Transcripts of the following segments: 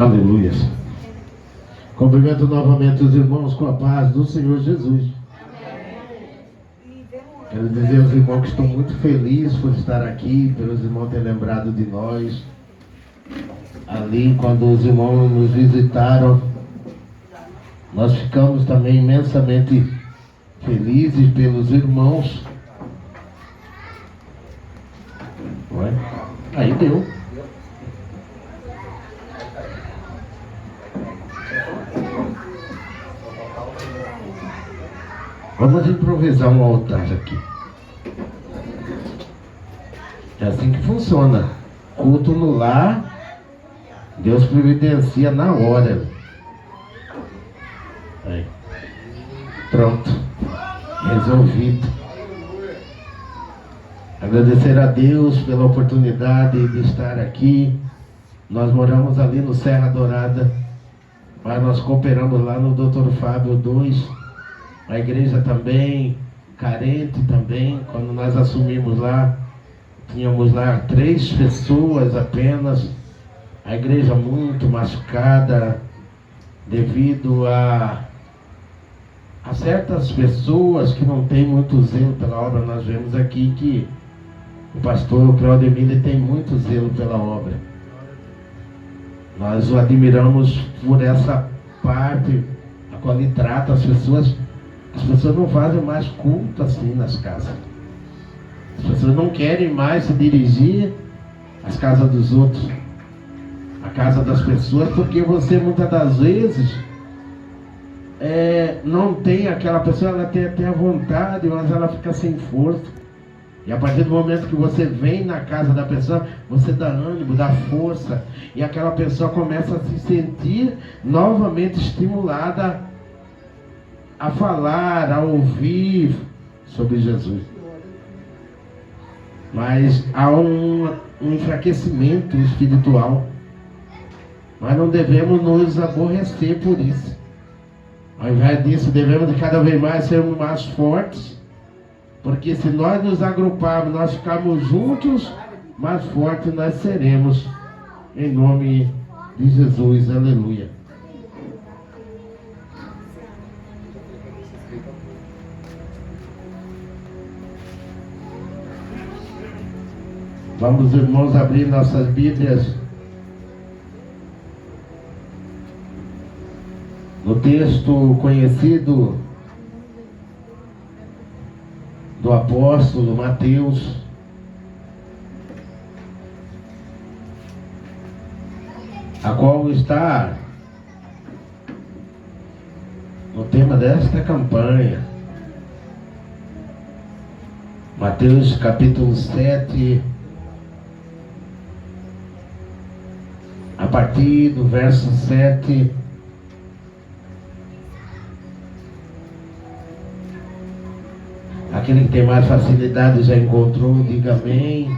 Aleluia. Cumprimento novamente os irmãos com a paz do Senhor Jesus. Quero dizer aos irmãos que estou muito feliz por estar aqui, pelos irmãos terem lembrado de nós. Ali, quando os irmãos nos visitaram, nós ficamos também imensamente felizes pelos irmãos. Não é? Aí deu. Vamos improvisar um altar aqui. É assim que funciona. Culto no lar, Deus providencia na hora. Aí. Pronto. Resolvido. Agradecer a Deus pela oportunidade de estar aqui. Nós moramos ali no Serra Dourada, mas nós cooperamos lá no Dr. Fábio 2. A igreja também, carente também. Quando nós assumimos lá, tínhamos lá 3 pessoas apenas. A igreja muito machucada devido a certas pessoas que não têm muito zelo pela obra. Nós vemos aqui que o pastor Claudemir tem muito zelo pela obra. Nós o admiramos por essa parte a qual ele trata as pessoas. As pessoas não fazem mais culto assim nas casas. As pessoas não querem mais se dirigir às casas dos outros, à casa das pessoas, porque você muitas das vezes não tem aquela pessoa, ela tem até a vontade, mas ela fica sem força. E a partir do momento que você vem na casa da pessoa, você dá ânimo, dá força, e aquela pessoa começa a se sentir novamente estimulada a falar, a ouvir sobre Jesus. Mas há um enfraquecimento espiritual. Mas não devemos nos aborrecer por isso. Ao invés disso, devemos de cada vez mais sermos mais fortes. Porque se nós nos agruparmos, nós ficarmos juntos, mais fortes nós seremos. Em nome de Jesus, aleluia. Vamos, irmãos, abrir nossas Bíblias no texto conhecido do apóstolo Mateus, a qual está no tema desta campanha. Mateus capítulo 7, a partir do verso 7, aquele que tem mais facilidade já encontrou, diga amém.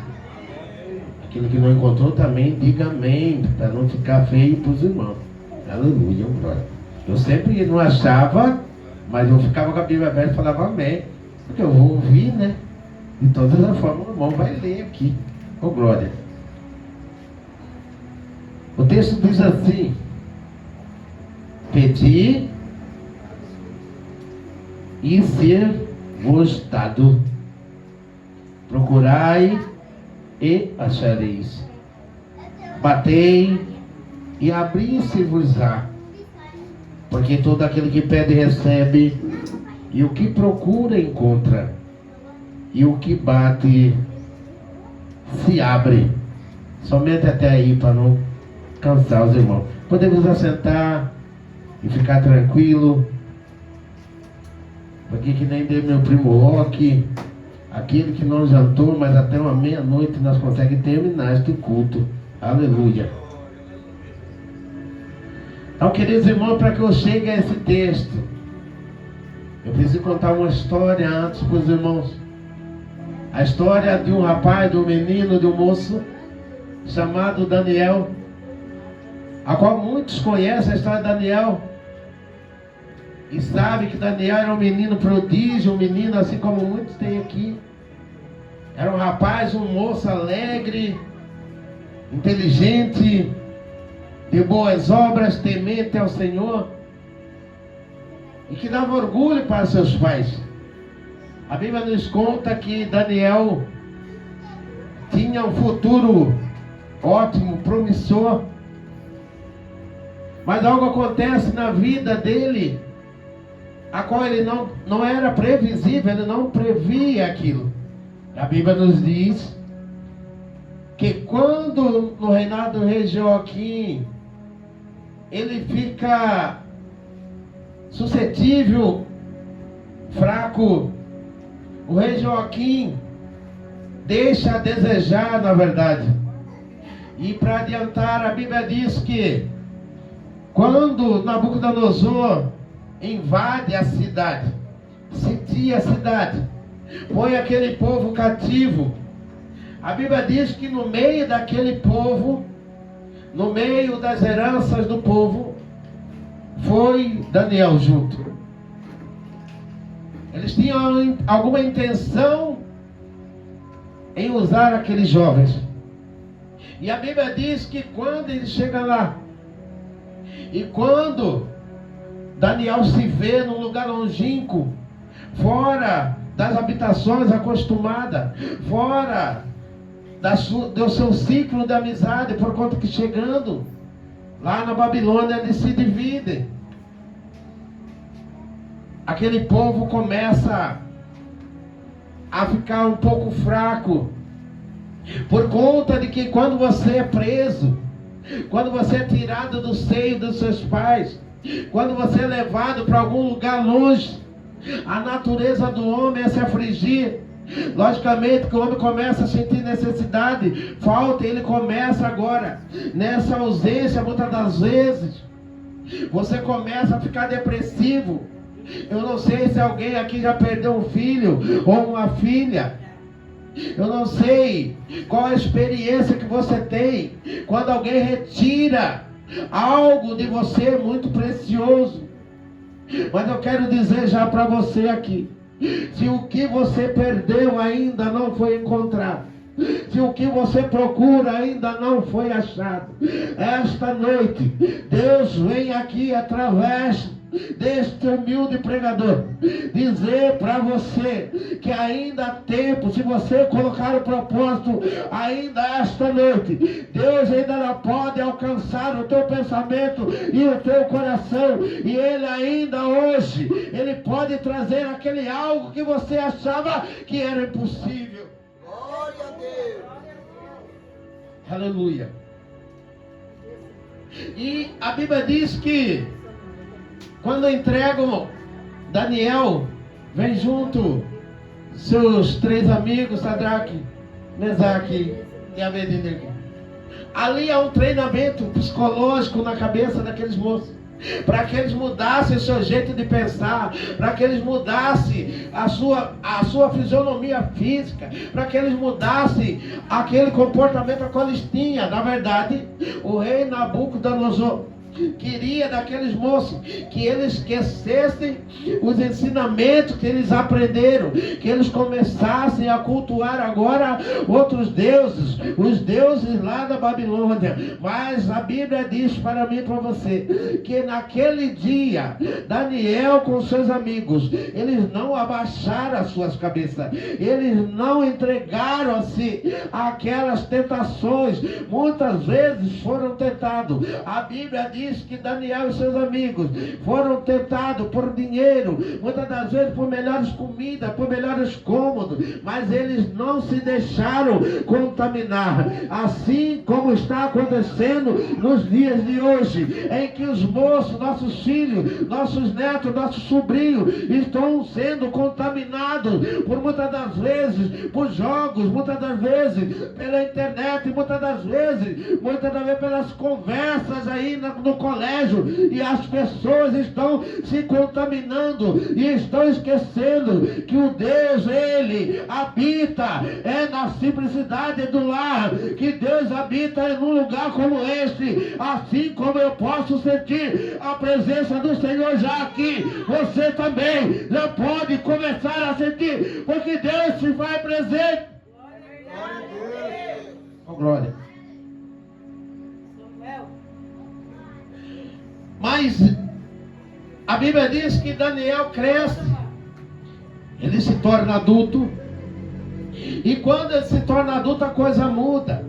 Aquele que não encontrou também, diga amém, para não ficar feio para os irmãos. Aleluia, glória. Eu sempre não achava, mas eu ficava com a Bíblia aberta e falava amém, porque eu vou ouvir, né? De todas as formas, o irmão vai ler aqui. Oh, glória. O texto diz assim: pedi e ser-vos dado, procurai e achareis, batei e abri-se-vos-á, porque todo aquele que pede recebe, e o que procura encontra, e o que bate se abre. Somente até aí, para não cansar os irmãos. Podemos assentar e ficar tranquilo, porque que nem deu meu primo Roque, aquele que não jantou, mas até uma meia-noite nós conseguimos terminar este culto. Aleluia. Então, queridos irmãos, para que eu chegue a esse texto, eu preciso contar uma história antes para os irmãos. A história de um rapaz, de um menino, de um moço chamado Daniel, a qual muitos conhecem a história de Daniel e sabem que Daniel era um menino prodígio, um menino assim como muitos têm aqui. Era um rapaz, um moço alegre, inteligente, de boas obras, temente ao Senhor, e que dava orgulho para seus pais. A Bíblia nos conta que Daniel tinha um futuro ótimo, promissor, mas algo acontece na vida dele, a qual ele não era previsível, ele não previa aquilo. A Bíblia nos diz que quando no reinado do rei Joaquim, ele fica suscetível, fraco, o rei Joaquim deixa a desejar, na verdade. E para adiantar, a Bíblia diz que quando Nabucodonosor invade a cidade, sitia a cidade, põe aquele povo cativo, a Bíblia diz que no meio daquele povo, no meio das heranças do povo, foi Daniel junto. Eles tinham alguma intenção em usar aqueles jovens. E a Bíblia diz que quando ele chega lá, e quando Daniel se vê num lugar longínquo, fora das habitações acostumadas, fora do seu ciclo de amizade, por conta que chegando lá na Babilônia eles se dividem. Aquele povo começa a ficar um pouco fraco, por conta de que quando você é preso, quando você é tirado do seio dos seus pais, quando você é levado para algum lugar longe, a natureza do homem é se afligir. Logicamente que o homem começa a sentir necessidade, falta, ele começa agora, nessa ausência, muitas das vezes, você começa a ficar depressivo. Eu não sei se alguém aqui já perdeu um filho ou uma filha. Eu não sei qual a experiência que você tem quando alguém retira algo de você muito precioso. Mas eu quero dizer já para você aqui, se o que você perdeu ainda não foi encontrado, se o que você procura ainda não foi achado, esta noite Deus vem aqui através deste humilde pregador dizer para você que ainda há tempo, se você colocar o propósito, ainda esta noite Deus ainda não pode alcançar o teu pensamento e o teu coração, e Ele ainda hoje Ele pode trazer aquele algo que você achava que era impossível. Glória a Deus. Aleluia. E a Bíblia diz que quando entregam Daniel, vem junto seus 3 amigos, Sadraque, Mesaque e Abednego. Ali há um treinamento psicológico na cabeça daqueles moços, para que eles mudassem o seu jeito de pensar, para que eles mudassem a sua fisionomia física, para que eles mudassem aquele comportamento que eles tinham. Na verdade, o rei Nabucodonosor queria daqueles moços que eles esquecessem os ensinamentos que eles aprenderam, que eles começassem a cultuar agora outros deuses, os deuses lá da Babilônia. Mas a Bíblia diz para mim e para você que naquele dia Daniel com seus amigos, eles não abaixaram as suas cabeças, eles não entregaram-se àquelas tentações. Muitas vezes foram tentados. A Bíblia diz que Daniel e seus amigos foram tentados por dinheiro, muitas das vezes por melhores comidas, por melhores cômodos, mas eles não se deixaram contaminar, assim como está acontecendo nos dias de hoje, em que os moços, nossos filhos, nossos netos, nossos sobrinhos estão sendo contaminados por muitas das vezes por jogos, muitas das vezes pela internet, muitas das vezes pelas conversas aí no colégio, e as pessoas estão se contaminando e estão esquecendo que o Deus, Ele habita na simplicidade do lar, que Deus habita num lugar como este. Assim como eu posso sentir a presença do Senhor já aqui, você também já pode começar a sentir, porque Deus se faz presente. Glória a Deus. Oh, glória. Mas a Bíblia diz que Daniel cresce, ele se torna adulto, e quando ele se torna adulto a coisa muda.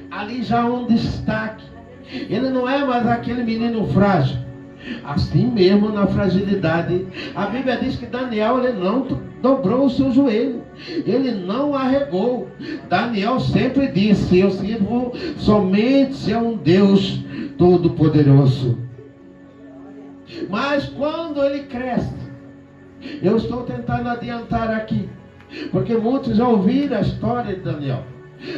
Ali já há um destaque. Ele não é mais aquele menino frágil. Assim mesmo na fragilidade, a Bíblia diz que Daniel, ele não dobrou o seu joelho, ele não arregou. Daniel sempre disse: eu sirvo somente a um Deus Todo-Poderoso. Mas quando ele cresce, eu estou tentando adiantar aqui, porque muitos já ouviram a história de Daniel,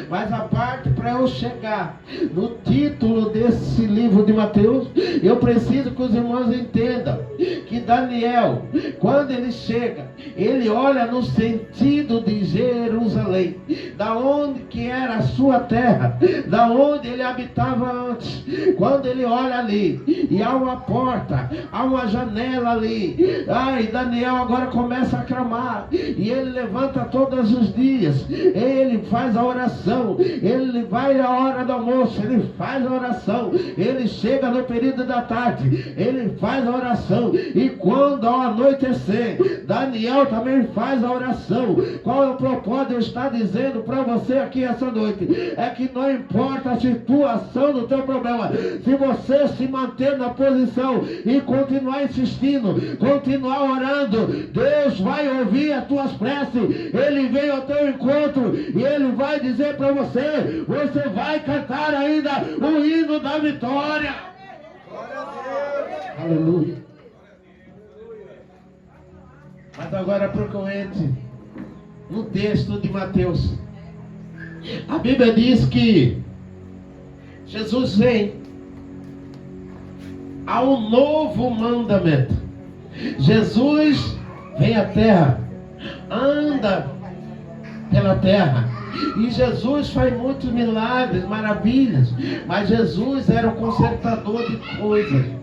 mas a parte para eu chegar no título desse livro de Mateus, eu preciso que os irmãos entendam que Daniel, quando ele chega, ele olha no sentido de Jerusalém, da onde que era a sua terra, da onde ele habitava antes. Quando ele olha ali, e há uma porta, há uma janela ali, Daniel agora começa a clamar, e ele levanta todos os dias, ele faz a oração, ele vai à hora do almoço, ele faz a oração, ele chega no período da tarde, ele faz a oração, e quando ao anoitecer, Daniel também faz a oração. Qual é o propósito? Eu estou dizendo para você aqui essa noite, é que não importa a situação do teu problema, se você se manter na posição e continuar insistindo, continuar orando, Deus vai ouvir as tuas preces, ele vem ao teu encontro, e ele vai dizer para você, você vai cantar ainda o hino da vitória. Glória a Deus. Aleluia. Mas agora procurante no texto de Mateus, a Bíblia diz que Jesus vem a um novo mandamento. Jesus vem à terra, anda pela terra, e Jesus faz muitos milagres, maravilhas, mas Jesus era o consertador de coisas.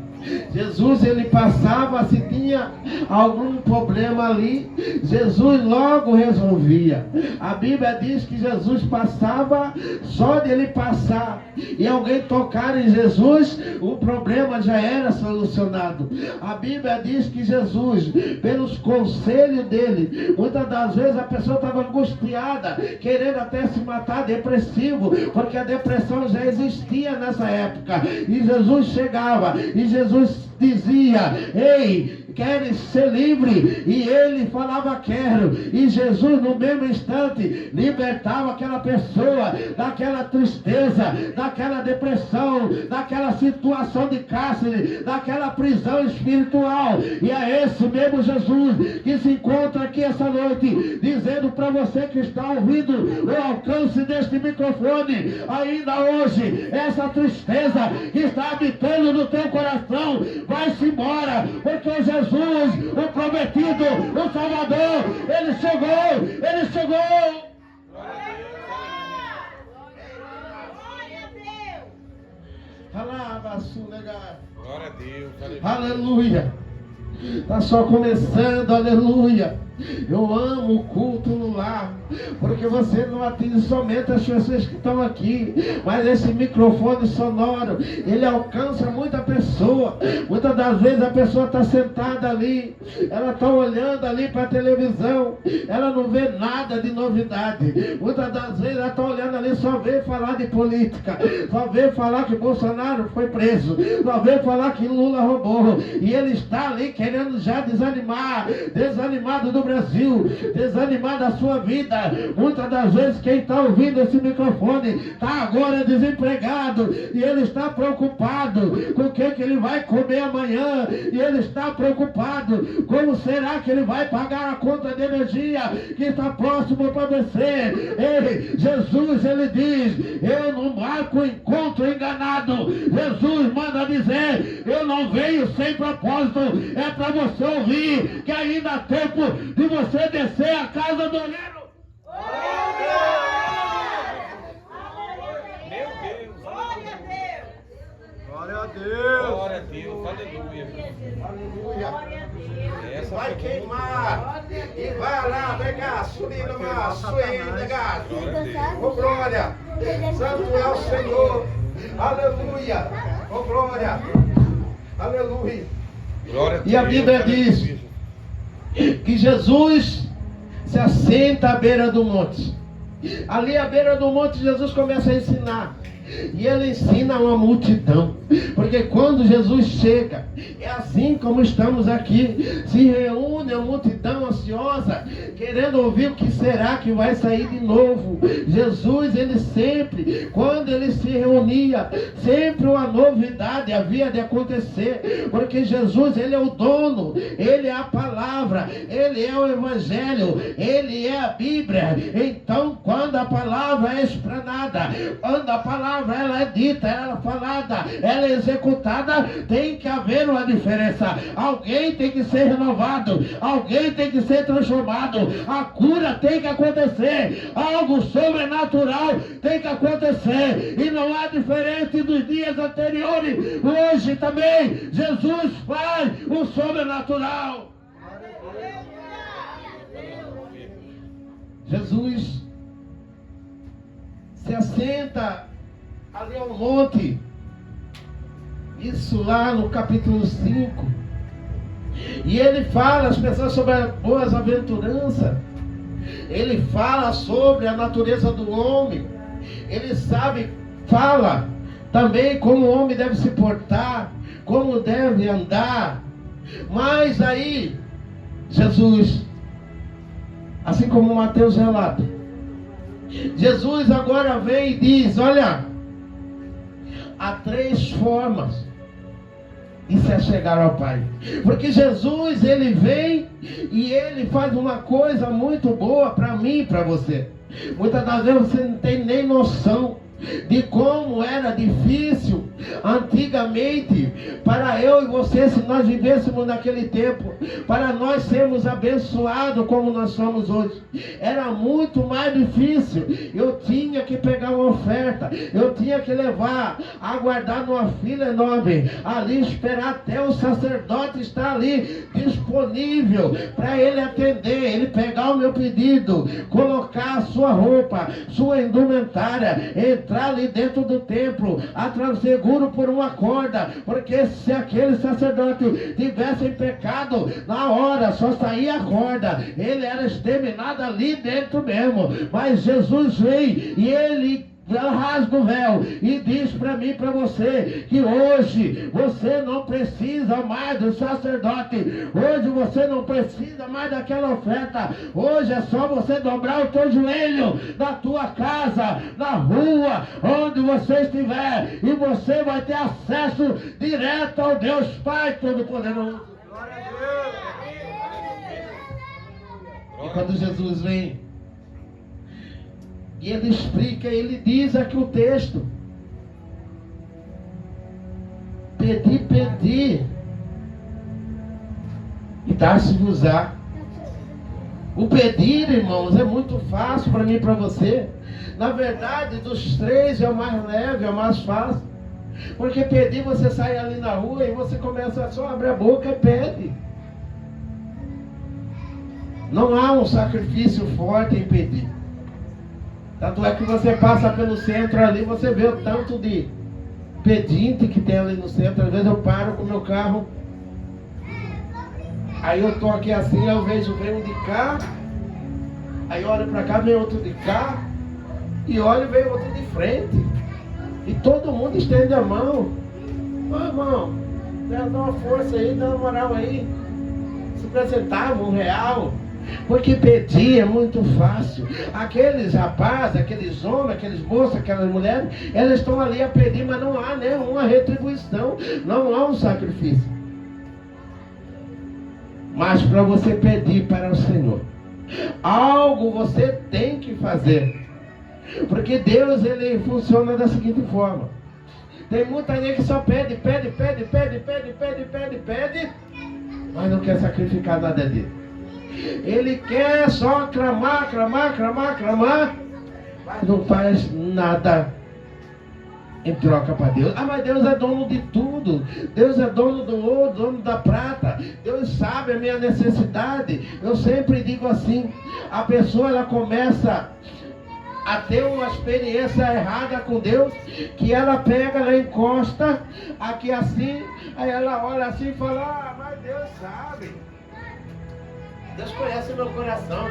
Jesus, ele passava, se tinha algum problema ali, Jesus logo resolvia. A Bíblia diz que Jesus passava, só de ele passar e alguém tocar em Jesus, o problema já era solucionado. A Bíblia diz que Jesus, pelos conselhos dele, muitas das vezes a pessoa estava angustiada, querendo até se matar, depressivo, porque a depressão já existia nessa época, e Jesus chegava, e Jesus dizia: ei, queres ser livre? E ele falava: quero. E Jesus no mesmo instante libertava aquela pessoa daquela tristeza, daquela depressão, daquela situação de cárcere, daquela prisão espiritual. E é esse mesmo Jesus que se encontra aqui essa noite, dizendo para você que está ouvindo o alcance deste microfone, ainda hoje, essa tristeza que está habitando no teu coração vai-se embora, porque Jesus, o prometido, o Salvador, ele chegou, ele chegou. Glória a Deus. Aleluia. Está só começando, aleluia. Eu amo o culto no lar, porque você não atinge somente as pessoas que estão aqui, mas esse microfone sonoro, ele alcança muita pessoa. Muitas das vezes a pessoa está sentada ali, ela está olhando ali para a televisão, ela não vê nada de novidade. Muitas das vezes ela está olhando ali, só vê falar de política, só vê falar que Bolsonaro foi preso, só vê falar que Lula roubou, e ele está ali querendo já desanimado do Brasil, desanimado da sua vida. Muitas das vezes quem está ouvindo esse microfone está agora desempregado, e ele está preocupado com o que ele vai comer amanhã, e ele está preocupado como será que ele vai pagar a conta de energia que está próximo para vencer. Ei, Jesus, ele diz: eu não marco encontro enganado. Jesus manda dizer: eu não venho sem propósito. É para você ouvir que ainda há tempo de você descer a casa do oleiro. Meu Deus! Glória a Deus! Glória a Deus! Aleluia! Aleluia. Essa Vai queimar e vai lá pegar subindo uma suína, negado. Ô glória! Santo é o Senhor! Aleluia! Ô glória! Aleluia. Glória E a Deus, Bíblia aleluia. diz que Jesus se assenta à beira do monte. Ali à beira do monte Jesus começa a ensinar. E ele ensina uma multidão. Porque quando Jesus chega, é assim como estamos aqui. Se reúne a multidão ansiosa, querendo ouvir o que será que vai sair de novo. Jesus, ele sempre, quando ele se reunia, sempre uma novidade havia de acontecer. Porque Jesus, ele é o dono, ele é a palavra, ele é o evangelho, ele é a Bíblia. Então, quando a palavra é explanada, quando a palavra ela é dita, ela é falada, ela é executada, tem que haver uma diferença. Alguém tem que ser renovado, alguém tem que ser transformado, a cura tem que acontecer, algo sobrenatural tem que acontecer, e não há diferente dos dias anteriores. Hoje também Jesus faz o sobrenatural. Jesus se assenta ali ao monte, isso lá no capítulo 5, e ele fala às pessoas sobre as boas aventuranças, ele fala sobre a natureza do homem, ele fala também como o homem deve se portar, como deve andar. Mas aí Jesus, assim como Mateus relata, Jesus agora vem e diz: olha, há 3 formas de se chegar ao Pai. Porque Jesus, ele vem e ele faz uma coisa muito boa para mim e para você. Muitas das vezes você não tem nem noção de como era difícil antigamente para eu e você, se nós vivêssemos naquele tempo, para nós sermos abençoados como nós somos hoje. Era muito mais difícil. Eu tinha que pegar uma oferta, eu tinha que levar, aguardar numa fila enorme, ali esperar até o sacerdote estar ali disponível para ele atender, ele pegar o meu pedido, colocar a sua roupa, sua indumentária, entrar ali dentro do templo, atrás seguro por uma corda, porque se aquele sacerdote tivesse em pecado, na hora só saía a corda, ele era exterminado ali dentro mesmo. Mas Jesus vem e ele rasga o véu e diz para mim e para você que hoje você não precisa mais do sacerdote, hoje você não precisa mais daquela oferta, hoje é só você dobrar o teu joelho na tua casa, na rua, onde você estiver, e você vai ter acesso direto ao Deus Pai Todo-Poderoso. E quando Jesus vem e ele explica, ele diz aqui o texto: pedi, e dá-se-vos-á. O pedir, irmãos, é muito fácil para mim e para você. Na verdade, dos 3 é o mais leve, é o mais fácil. Porque pedir, você sai ali na rua e você começa só a abrir a boca e pede. Não há um sacrifício forte em pedir. Tanto é que você passa pelo centro ali, você vê o tanto de pedinte que tem ali no centro. Às vezes eu paro com o meu carro, aí eu estou aqui assim, eu vejo, vem um de cá, aí eu olho para cá, vem outro de cá, e olho, vem outro de frente, e todo mundo estende a mão. Ô irmão, dá uma força aí, dá uma moral aí, 50 centavos, R$1. Porque pedir é muito fácil. Aqueles rapazes, aqueles homens, aqueles moços, aquelas mulheres, elas estão ali a pedir, mas não há nenhuma retribuição, não há um sacrifício. Mas para você pedir para o Senhor, algo você tem que fazer. Porque Deus, ele funciona da seguinte forma: tem muita gente que só pede, mas não quer sacrificar nada dele. Ele quer só clamar, mas não faz nada em troca para Deus. Ah, mas Deus é dono de tudo. Deus é dono do ouro, dono da prata. Deus sabe a minha necessidade. Eu sempre digo assim: a pessoa, ela começa a ter uma experiência errada com Deus, que ela pega, ela encosta aqui assim, aí ela olha assim e fala: ah, mas Deus sabe, Deus conhece meu coração,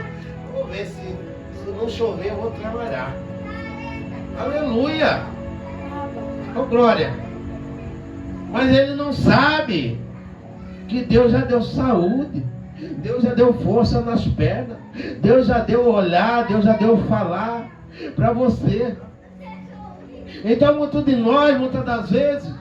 vou ver se não chover eu vou trabalhar. Aleluia, oh glória. Mas ele não sabe que Deus já deu saúde, Deus já deu força nas pernas, Deus já deu olhar, Deus já deu falar para você. Então muitos de nós, muitas das vezes,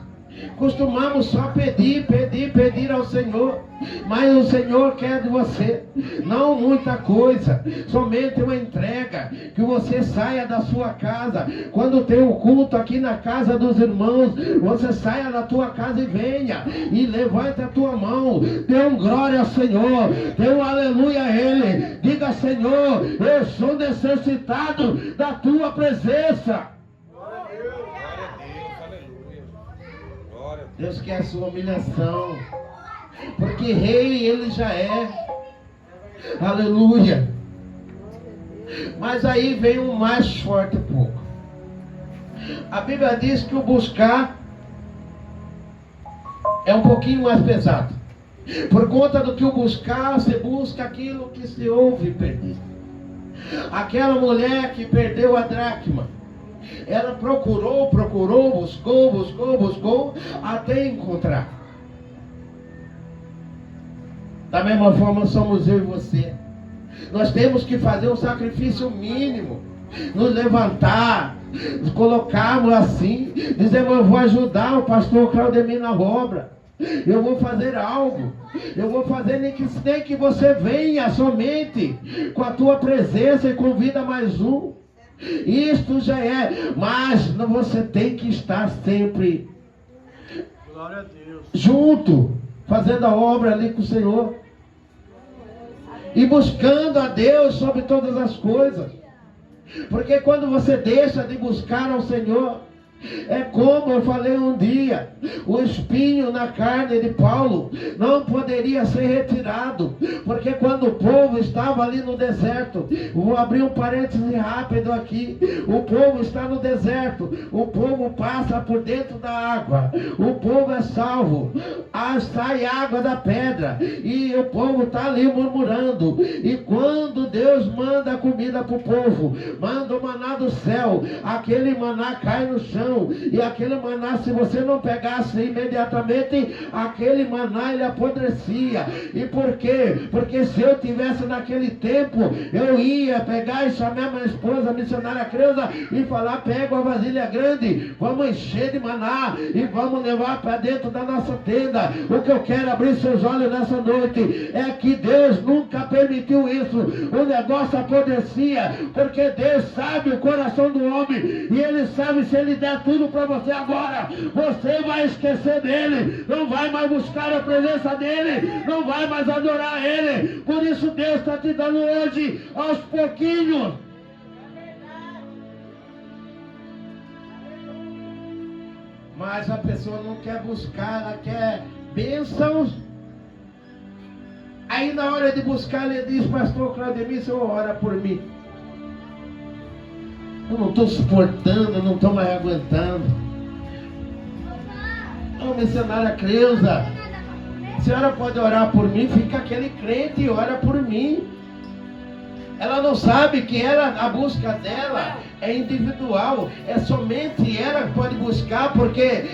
costumamos só pedir ao Senhor, mas o Senhor quer de você não muita coisa, somente uma entrega, que você saia da sua casa, quando tem o culto aqui na casa dos irmãos, você saia da tua casa e venha, e levante a tua mão, dê um glória ao Senhor, dê um aleluia a Ele, diga: Senhor, eu sou necessitado da tua presença. Deus quer a sua humilhação, porque rei ele já é, aleluia. Mas aí vem um mais forte um pouco. A Bíblia diz que o buscar é um pouquinho mais pesado, por conta do que o buscar, você busca aquilo que se ouve perder. Aquela mulher que perdeu a dracma, ela procurou, buscou, até encontrar. Da mesma forma somos eu e você. Nós temos que fazer um sacrifício mínimo, nos levantar, nos colocarmos assim, dizemos: eu vou ajudar o pastor Claudemir na obra, eu vou fazer algo, eu vou fazer, nem que você venha somente com a tua presença e convida mais um. Isto já é, mas você tem que estar sempre, glória a Deus, junto, fazendo a obra ali com o Senhor e buscando a Deus sobre todas as coisas. Porque quando você deixa de buscar ao Senhor, é como eu falei um dia, o espinho na carne de Paulo não poderia ser retirado, porque quando o povo estava ali no deserto, vou abrir um parêntese rápido aqui, o povo está no deserto, o povo passa por dentro da água, o povo é salvo, sai água da pedra, e o povo está ali murmurando, e quando Deus manda a comida para o povo, manda o maná do céu, aquele maná cai no chão, e aquele maná, se você não pegasse imediatamente, aquele maná ele apodrecia. E por quê? Porque se eu tivesse naquele tempo, eu ia pegar e chamar minha esposa, a missionária Creuza, e falar: pega uma vasilha grande, vamos encher de maná e vamos levar para dentro da nossa tenda. O que eu quero abrir seus olhos nessa noite é que Deus nunca permitiu isso. O negócio apodrecia, porque Deus sabe o coração do homem, e Ele sabe, se Ele der tudo para você agora, você vai esquecer dele, não vai mais buscar a presença dele, não vai mais adorar ele. Por isso Deus está te dando hoje aos pouquinhos. Mas a pessoa não quer buscar, ela quer bênçãos. Aí na hora de buscar, ele diz: pastor Claudemir, o senhor ora por mim. Eu não estou suportando, eu não estou mais aguentando. Ô missionária Creuza, a senhora pode orar por mim? Fica aquele crente e ora por mim. Ela não sabe que a busca dela é individual, é somente ela que pode buscar, porque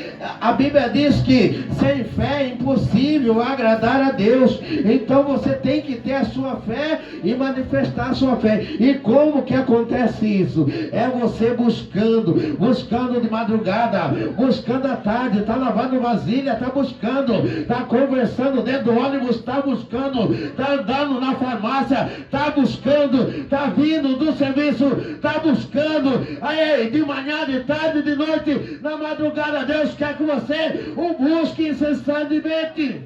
a Bíblia diz que sem fé é impossível agradar a Deus. Então você tem que ter a sua fé e manifestar a sua fé. E como que acontece isso? É você buscando de madrugada, buscando à tarde, está lavando vasilha, está buscando, está conversando dentro do ônibus, está buscando, está andando na farmácia, está buscando, está vindo do serviço, está buscando, aí de manhã, de tarde, de noite, na madrugada. Deus quer que você o busque incessantemente.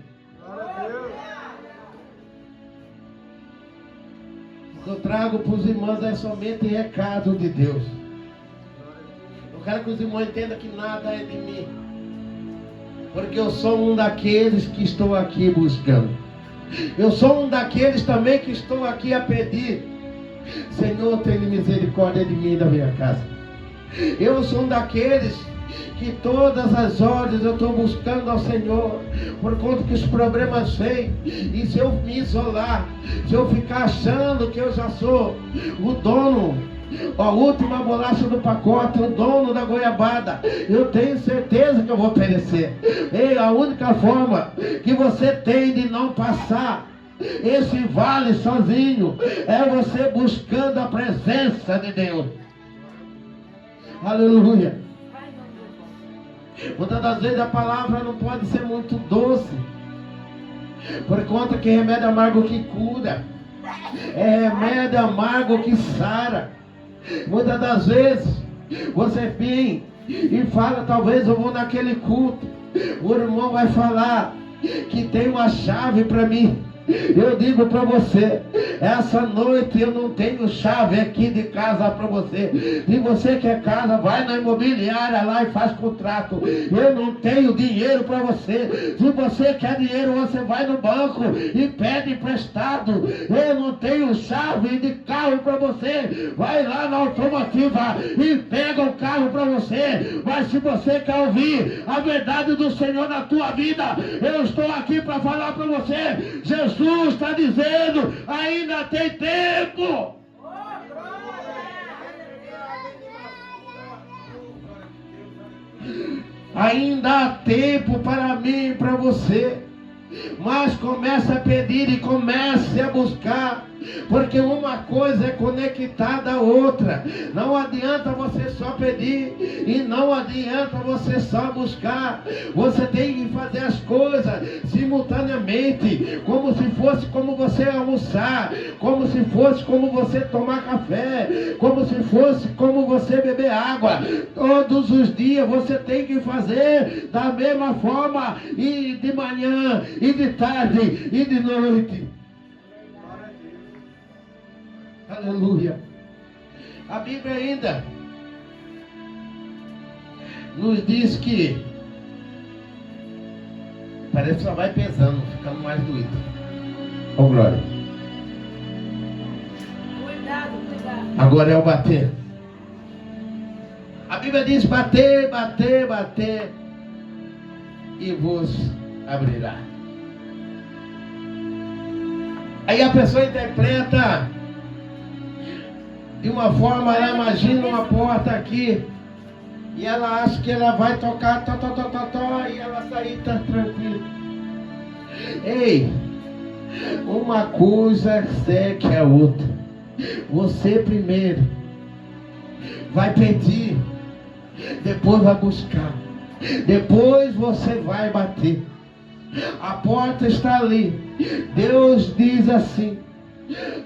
O que eu trago para os irmãos é somente recado de Deus. Eu quero que os irmãos entendam que nada é de mim, porque eu sou um daqueles que estou aqui buscando. Eu sou um daqueles também que estou aqui a pedir. Senhor, tenha misericórdia de mim e da minha casa. Eu sou um daqueles que todas as horas eu estou buscando ao Senhor, por conta que os problemas vêm. E se eu me isolar, se eu ficar achando que eu já sou o dono, a última bolacha do pacote, o dono da goiabada, eu tenho certeza que eu vou perecer. E a única forma que você tem de não passar esse vale sozinho é você buscando a presença de Deus. Aleluia. Muitas das vezes a palavra não pode ser muito doce, por conta que remédio amargo que cura, é remédio amargo que sara. Muitas das vezes você vem e fala, talvez eu vou naquele culto, o irmão vai falar que tem uma chave para mim. Eu digo para você, essa noite eu não tenho chave aqui de casa para você. Se você quer casa, vai na imobiliária lá e faz contrato. Eu não tenho dinheiro para você. Se você quer dinheiro, você vai no banco e pede emprestado. Eu não tenho chave de carro para você. Vai lá na automotiva e pega o carro para você. Mas se você quer ouvir a verdade do Senhor na tua vida, eu estou aqui para falar para você. Jesus está dizendo, ainda tem tempo. Ainda há tempo para mim e para você. Mas comece a pedir e comece a buscar, porque uma coisa é conectada à outra. Não adianta você só pedir e não adianta você só buscar. Você tem que fazer as coisas simultaneamente, como se fosse como você almoçar, como se fosse como você tomar café, como se fosse como você beber água. Todos os dias você tem que fazer da mesma forma, e de manhã, e de tarde, e de noite. Aleluia. A Bíblia ainda nos diz que parece que só vai pesando, ficando mais doído. Ô glória. Cuidado. Agora é o bater. A Bíblia diz: bater, bater, bater, e vos abrirá. Aí a pessoa interpreta de uma forma, ela imagina uma porta aqui, e ela acha que ela vai tocar, e ela sair tá tranquila. Ei, uma coisa segue a outra. Você primeiro vai pedir, depois vai buscar, depois você vai bater. A porta está ali. Deus diz assim: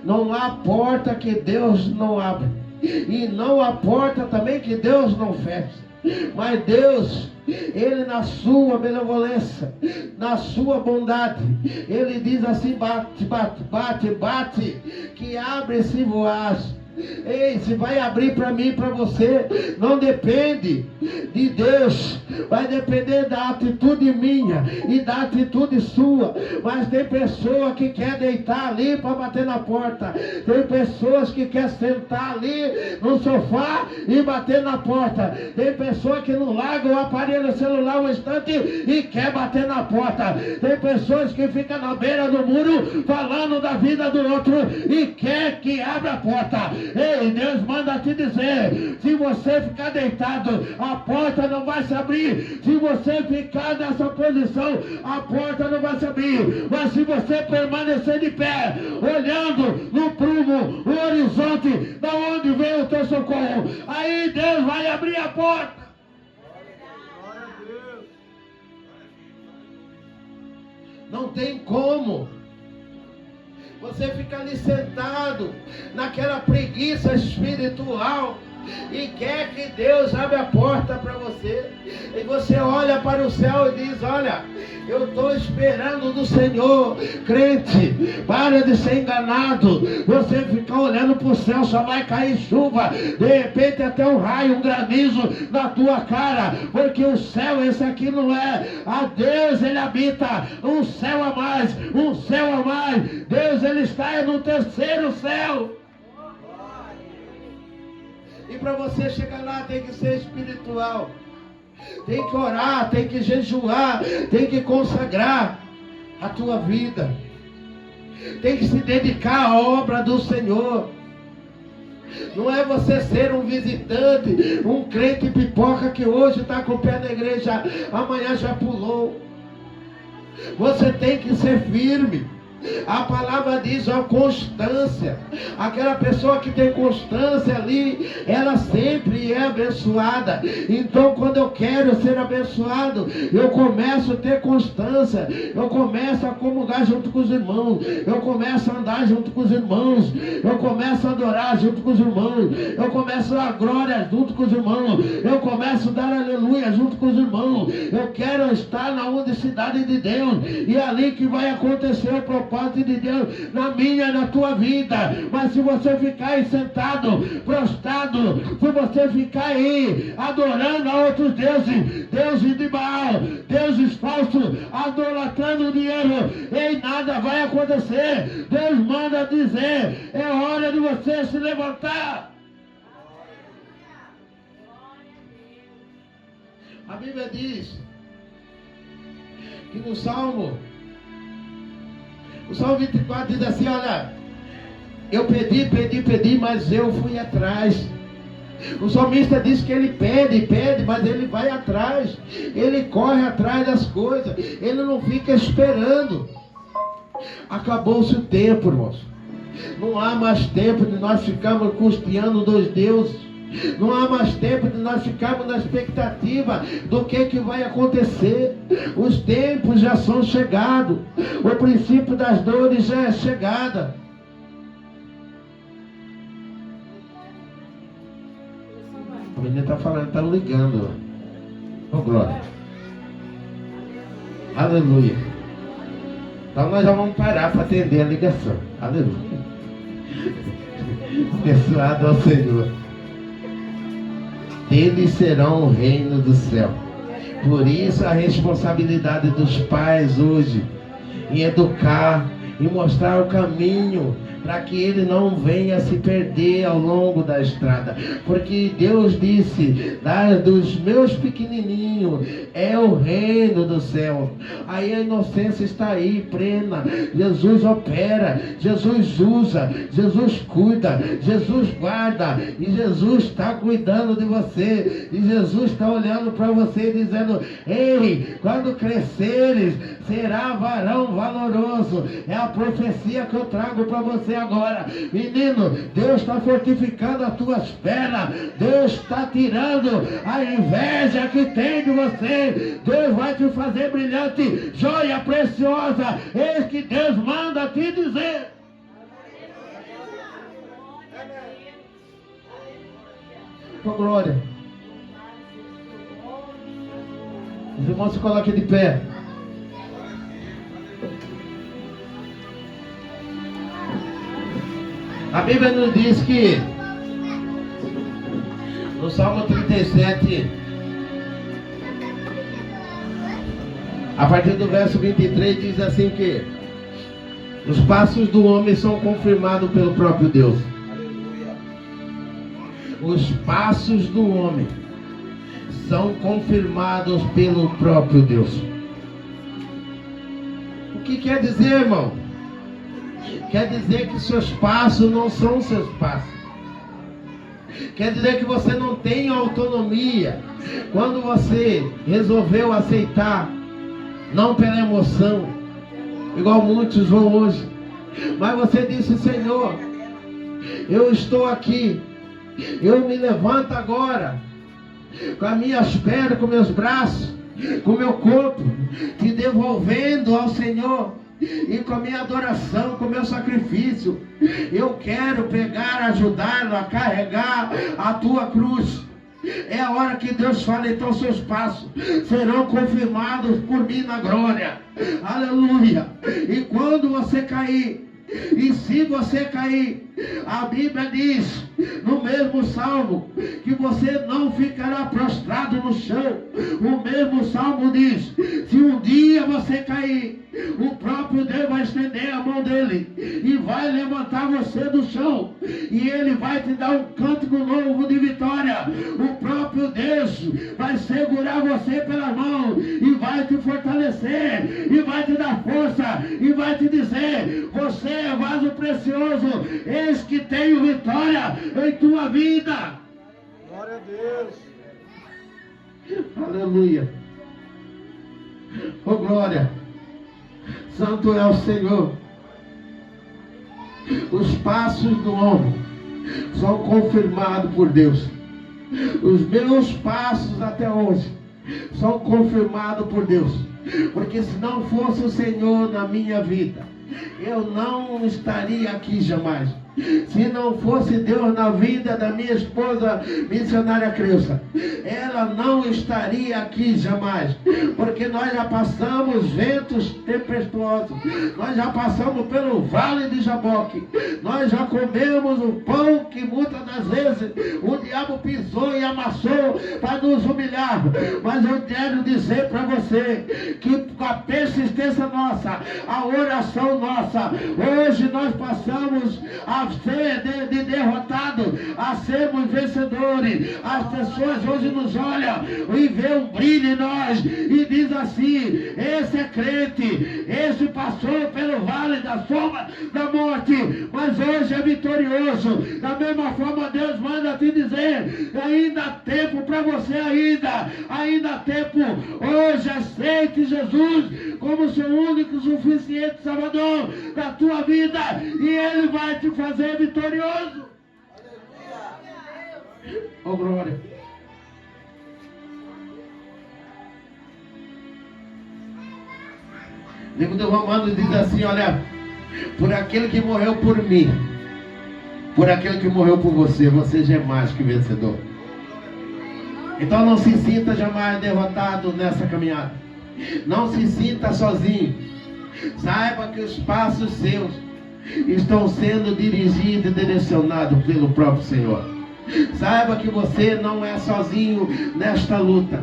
não há porta que Deus não abre, e não há porta também que Deus não feche. Mas Deus, Ele na sua benevolência, na sua bondade, Ele diz assim: bate, bate, bate, bate, que abre-se voaz. Ei, se vai abrir para mim e para você, não depende de Deus, vai depender da atitude minha e da atitude sua. Mas tem pessoa que quer deitar ali para bater na porta, tem pessoas que quer sentar ali no sofá e bater na porta, tem pessoa que não larga o aparelho celular um instante e quer bater na porta, tem pessoas que ficam na beira do muro falando da vida do outro e quer que abra a porta. Ei, Deus manda te dizer: se você ficar deitado, a porta não vai se abrir. Se você ficar nessa posição, a porta não vai se abrir. Mas se você permanecer de pé, olhando no prumo, o horizonte, da onde vem o teu socorro, aí Deus vai abrir a porta. Não tem como você fica ali sentado naquela preguiça espiritual e quer que Deus abra a porta para você. E você olha para o céu e diz: olha, eu estou esperando do Senhor. Crente, para de ser enganado. Você ficar olhando para o céu, só vai cair chuva, de repente até um raio, um granizo na tua cara, porque o céu, esse aqui não é. A Deus, Ele habita um céu a mais, um céu a mais. Deus, Ele está no terceiro céu. E para você chegar lá tem que ser espiritual. Tem que orar, tem que jejuar, tem que consagrar a tua vida. Tem que se dedicar à obra do Senhor. Não é você ser um visitante, um crente pipoca que hoje está com o pé na igreja, amanhã já pulou. Você tem que ser firme. A palavra diz a constância. Aquela pessoa que tem constância ali, ela sempre é abençoada. Então quando eu quero ser abençoado, eu começo a ter constância. Eu começo a comungar junto com os irmãos. Eu começo a andar junto com os irmãos. Eu começo a adorar junto com os irmãos. Eu começo a dar glória junto com os irmãos. Eu começo a dar aleluia junto com os irmãos. Eu quero estar na unicidade de Deus. E é ali que vai acontecer o propósito de Deus na minha e na tua vida. Mas se você ficar aí sentado, prostrado, se você ficar aí adorando a outros deuses, deuses de Baal, deuses falsos, idolatrando o dinheiro, e nada vai acontecer. Deus manda dizer, é hora de você se levantar. A Bíblia diz que no Salmo, o Salmo 24 diz assim, olha, eu pedi, mas eu fui atrás. O salmista diz que ele pede, mas ele vai atrás. Ele corre atrás das coisas. Ele não fica esperando. Acabou-se o tempo, irmãos. Não há mais tempo de nós ficarmos custeando dois deuses. Não há mais tempo de nós ficarmos na expectativa do que vai acontecer. Os tempos já são chegados. O princípio das dores já é chegada. O menino está falando, está ligando. Oh, glória. Aleluia. Então nós já vamos parar para atender a ligação. Aleluia. Abençoado ao Senhor. Deles serão o reino do céu. Por isso a responsabilidade dos pais hoje em educar e mostrar o caminho para que ele não venha se perder ao longo da estrada. Porque Deus disse, dos meus pequenininhos é o reino do céu. Aí a inocência está aí, plena. Jesus opera, Jesus usa, Jesus cuida, Jesus guarda. E Jesus está cuidando de você. E Jesus está olhando para você dizendo, ei, quando cresceres, será varão valoroso. É a profecia que eu trago para você agora. Menino, Deus está fortificando as tuas pernas. Deus está tirando a inveja que tem de você. Deus vai te fazer brilhante, joia preciosa. Eis que Deus manda te dizer. Com glória. Os irmãos se coloquem de pé. A Bíblia nos diz que no Salmo 37, a partir do verso 23, diz assim que os passos do homem são confirmados pelo próprio Deus. Os passos do homem são confirmados pelo próprio Deus. O que quer dizer, irmão? Quer dizer que seus passos não são seus passos. Quer dizer que você não tem autonomia. Quando você resolveu aceitar, não pela emoção, igual muitos vão hoje, mas você disse, Senhor, eu estou aqui, eu me levanto agora, com as minhas pernas, com meus braços, com o meu corpo, te devolvendo ao Senhor. E com a minha adoração, com o meu sacrifício, eu quero pegar, ajudá-lo a carregar a tua cruz. É a hora que Deus fala, então seus passos serão confirmados por mim na glória. Aleluia. E quando você cair, e se você cair, a Bíblia diz no mesmo salmo que você não ficará prostrado no chão. O mesmo salmo diz, se um dia você cair, o próprio próprio Deus vai estender a mão dele e vai levantar você do chão. E ele vai te dar um cântico novo de vitória. O próprio Deus vai segurar você pela mão e vai te fortalecer e vai te dar força e vai te dizer: você é vaso precioso, eis que tenho vitória em tua vida. Glória a Deus. Aleluia. Oh glória. Santo é o Senhor. Os passos do homem são confirmados por Deus. Os meus passos até hoje são confirmados por Deus. Porque se não fosse o Senhor na minha vida, eu não estaria aqui jamais. Se não fosse Deus na vida da minha esposa missionária Creusa, ela não estaria aqui jamais. Porque nós já passamos ventos tempestuosos, nós já passamos pelo vale de Jaboque, nós já comemos o pão que muitas das vezes o diabo pisou e amassou para nos humilhar. Mas eu quero dizer para você que a persistência nossa, a oração nossa, hoje nós passamos a ser de derrotado a sermos vencedores. As pessoas hoje nos olham e vê um brilho em nós e diz assim: esse é crente, esse passou pelo vale da sombra da morte, mas hoje é vitorioso. Da mesma forma, Deus manda te dizer: ainda há tempo para você, ainda há tempo. Hoje aceite Jesus como seu único e suficiente Salvador da tua vida e Ele vai te fazer vitorioso. Oh glória. Livro de Romanos diz assim: olha, por aquele que morreu por mim, por aquele que morreu por você, você já é mais que vencedor. Então não se sinta jamais derrotado nessa caminhada. Não se sinta sozinho. Saiba que os passos seus estão sendo dirigidos e direcionados pelo próprio Senhor. Saiba que você não é sozinho nesta luta.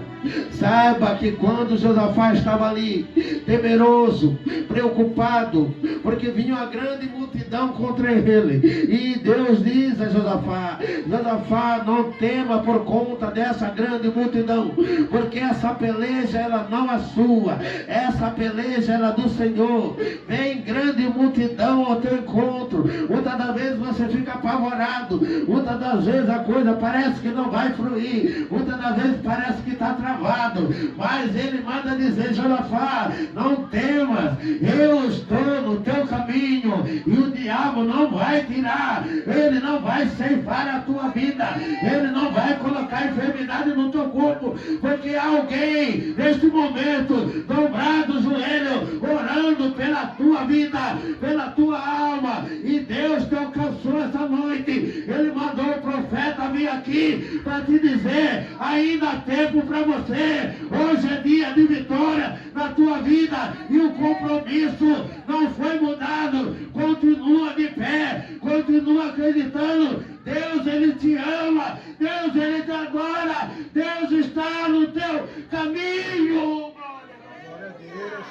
Saiba que quando Josafá estava ali, temeroso, preocupado, porque vinha uma grande multidão contra ele, e Deus diz a Josafá: Josafá, não tema por conta dessa grande multidão, porque essa peleja ela não é sua, essa peleja ela é do Senhor. Vem grande multidão ao teu encontro. Muitas das vezes você fica apavorado, muitas das vezes a coisa parece que não vai fluir, muitas das vezes parece que está travado, mas ele manda dizer: Josafá, não temas, eu estou no teu caminho e o diabo não vai tirar, ele não vai ceifar a tua vida, ele não vai colocar enfermidade no teu corpo, porque há alguém neste momento dobrado o joelho, orando pela tua vida, pela tua alma, e Deus te alcançou essa noite. Ele mandou o profeta vir aqui para te dizer: ainda há tempo para você. Hoje é dia de vitória na tua vida e o compromisso não foi mudado. Continua de pé, continua acreditando. Deus, Ele te ama, Deus, Ele te adora, Deus está no teu caminho. Glória a Deus.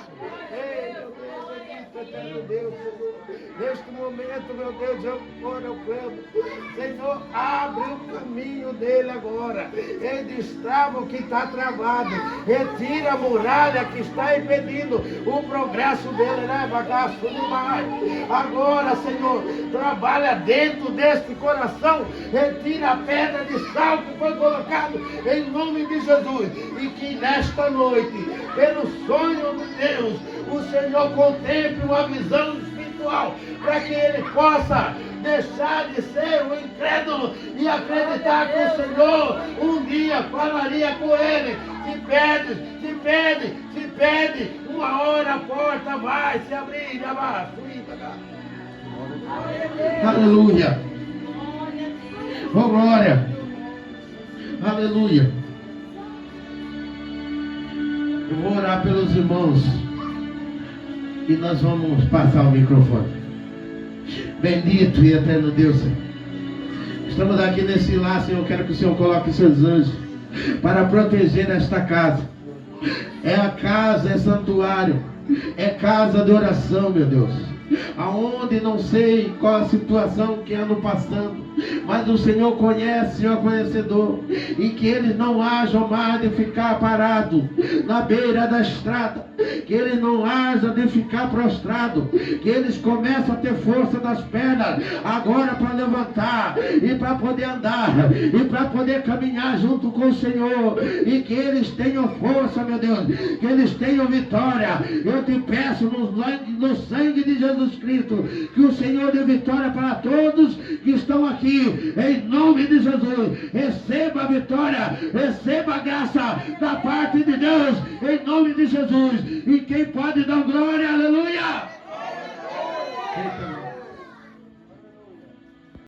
Ei, meu Deus, eterno Deus, Senhor. Neste momento, meu Deus, eu clamo. Senhor, abre o caminho dele agora. Ele destrava o que está travado. Retira a muralha que está impedindo o progresso dele, né? Bagaço demais. Agora, Senhor, trabalha dentro deste coração. Retira a pedra de sal que foi colocado em nome de Jesus. E que nesta noite, pelo sonho de Deus, o Senhor contemple uma visão espiritual para que ele possa deixar de ser um incrédulo e acreditar que o Senhor um dia falaria com ele. Se pede, uma hora a porta vai se abrir. Aleluia. Oh glória. Aleluia. Eu vou orar pelos irmãos e nós vamos passar o microfone. Bendito e eterno Deus, Senhor. Estamos aqui nesse lar, Senhor. Eu quero que o Senhor coloque seus anjos para proteger esta casa. É a casa, é santuário É casa de oração, meu Deus. Aonde não sei qual a situação que andam passando, mas o Senhor conhece, Senhor conhecedor, e que eles não hajam mais de ficar parados na beira da estrada, que eles não hajam de ficar prostrados, que eles começam a ter força nas pernas agora para levantar e para poder andar e para poder caminhar junto com o Senhor, e que eles tenham força, meu Deus, que eles tenham vitória. Eu te peço no sangue de Jesus Cristo, que o Senhor dê vitória para todos que estão aqui, em nome de Jesus. Receba a vitória, receba a graça da parte de Deus, em nome de Jesus. E quem pode dar glória, aleluia.